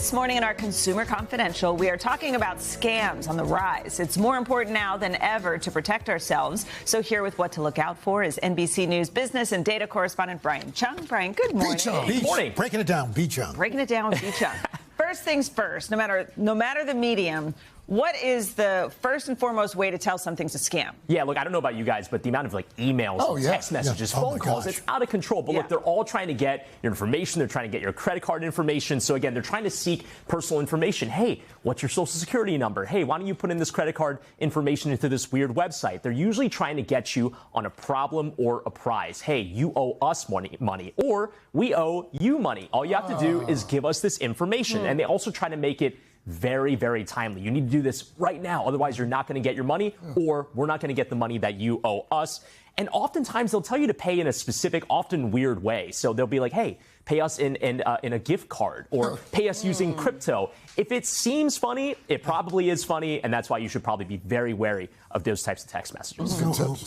This morning in our Consumer Confidential, we are talking about scams on the rise. It's more important now than ever to protect ourselves. So here with what to look out for is NBC News business and data correspondent Brian Chung. Brian, good morning. Good morning. Breaking it down, B-Chung. Breaking it down, B-Chung. First things first, no matter the medium, what is the first and foremost way to tell something's a scam? Yeah, look, I don't know about you guys, but the amount of emails, text messages, phone calls, it's out of control. But look, they're all trying to get your information. They're trying to get your credit card information. So again, they're trying to seek personal information. Hey, what's your social security number? Hey, why don't you put in this credit card information into this weird website? They're usually trying to get you on a problem or a prize. Hey, you owe us money, or we owe you money. All you have to do is give us this information. And they also try to make it very, very timely. You need to do this right now. Otherwise, you're not going to get your money, or we're not going to get the money that you owe us. And oftentimes, they'll tell you to pay in a specific, often weird way. So they'll be like, hey, pay us in a gift card, or pay us using crypto. If it seems funny, it probably is funny. And that's why you should probably be very wary of those types of text messages.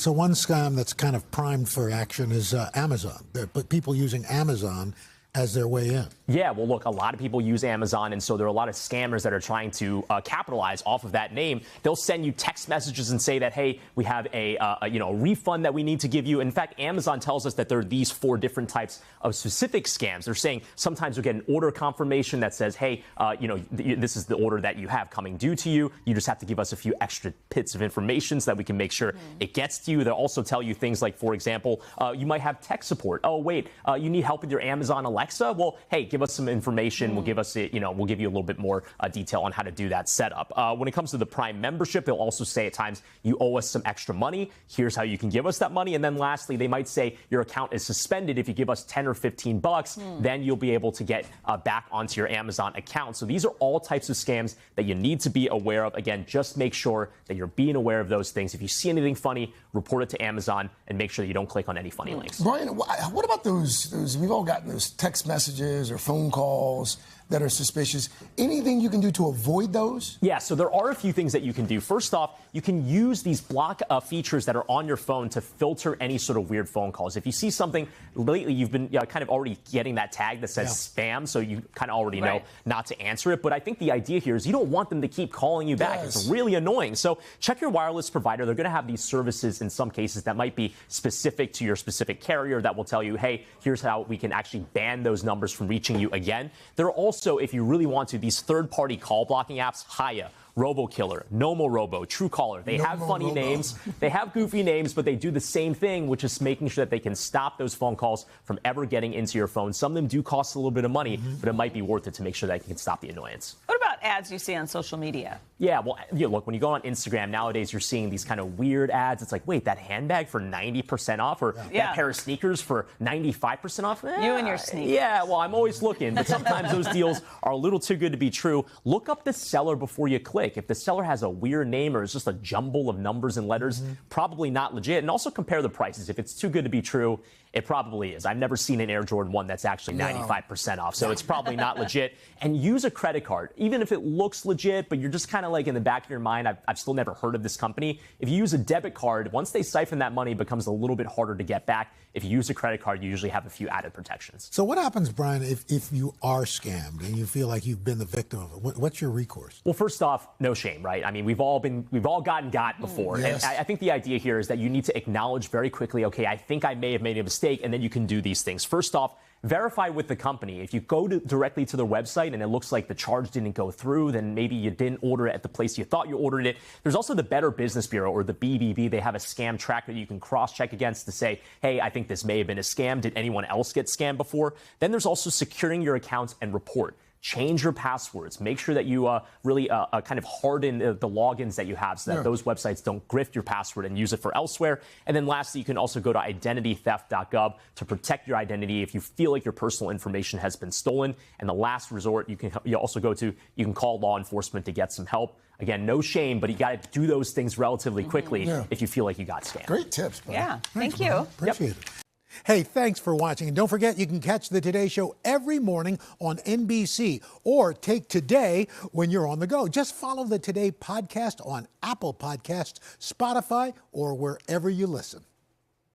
So one scam that's kind of primed for action is Amazon. But people using Amazon as their way in. Yeah, well, look, a lot of people use Amazon, and so there are a lot of scammers that are trying to capitalize off of that name. They'll send you text messages and say that, hey, we have a refund that we need to give you. In fact, Amazon tells us that there are these 4 different types of specific scams. They're saying sometimes you'll get an order confirmation that says, hey, this is the order that you have coming due to you. You just have to give us a few extra bits of information so that we can make sure it gets to you. They'll also tell you things like, for example, you might have tech support. Oh, wait, you need help with your Amazon Alexa? Well, hey, give us some information. We'll give us, we'll give you a little bit more detail on how to do that setup. When it comes to the Prime membership, they'll also say at times you owe us some extra money. Here's how you can give us that money. And then lastly, they might say your account is suspended. If you give us 10 or 15 bucks, then you'll be able to get back onto your Amazon account. So these are all types of scams that you need to be aware of. Again, just make sure that you're being aware of those things. If you see anything funny, report it to Amazon and make sure that you don't click on any funny links. Brian, what about those we've all gotten those text messages or phone calls that are suspicious? Anything you can do to avoid those? Yeah, so there are a few things that you can do. First off, you can use these block features that are on your phone to filter any sort of weird phone calls. If you see something lately, you've been kind of already getting that tag that says spam, so you kind of already know not to answer it. But I think the idea here is you don't want them to keep calling you back. It's really annoying. So check your wireless provider. They're going to have these services in some cases that might be specific to your specific carrier that will tell you, hey, here's how we can actually ban those numbers from reaching you again. There are also, if you really want to, these third-party call blocking apps, Haya, RoboKiller, NomoRobo, Truecaller. They have funny names, they have goofy names, but they do the same thing, which is making sure that they can stop those phone calls from ever getting into your phone. Some of them do cost a little bit of money, but it might be worth it to make sure that you can stop the annoyance. What about ads you see on social media? Yeah, well, look, when you go on Instagram nowadays, you're seeing these kind of weird ads. It's like, wait, that handbag for 90% off, or that pair of sneakers for 95% off? You and your sneakers. Yeah, well, I'm always looking, but sometimes those deals are a little too good to be true. Look up the seller before you click. If the seller has a weird name or is just a jumble of numbers and letters, probably not legit. And also compare the prices. If it's too good to be true, it probably is. I've never seen an Air Jordan 1 that's actually 95% off, so it's probably not legit. And use a credit card, even if it looks legit, but you're just kind of like in the back of your mind, I've still never heard of this company. If you use a debit card, once they siphon that money, it becomes a little bit harder to get back. If you use a credit card, you usually have a few added protections. So what happens, Brian, if you are scammed and you feel like you've been the victim of it? What's your recourse? Well, first off, no shame, right? I mean, we've all gotten got before. And I think the idea here is that you need to acknowledge very quickly, okay, I think I may have made a mistake, and then you can do these things. First off, verify with the company. If you go directly to their website and it looks like the charge didn't go through, then maybe you didn't order it at the place you thought you ordered it. There's also the Better Business Bureau, or the BBB. They have a scam tracker that you can cross-check against to say, hey, I think this may have been a scam. Did anyone else get scammed before? Then there's also securing your accounts and report. Change your passwords. Make sure that you really kind of harden the logins that you have so that those websites don't grift your password and use it for elsewhere. And then lastly, you can also go to identitytheft.gov to protect your identity if you feel like your personal information has been stolen. And the last resort, you can call law enforcement to get some help. Again, no shame, but you got to do those things relatively quickly if you feel like you got scammed. Great tips, buddy. Yeah, thank you. Appreciate it. Hey, thanks for watching. And don't forget, you can catch the Today Show every morning on NBC, or take Today when you're on the go. Just follow the Today podcast on Apple Podcasts, Spotify, or wherever you listen.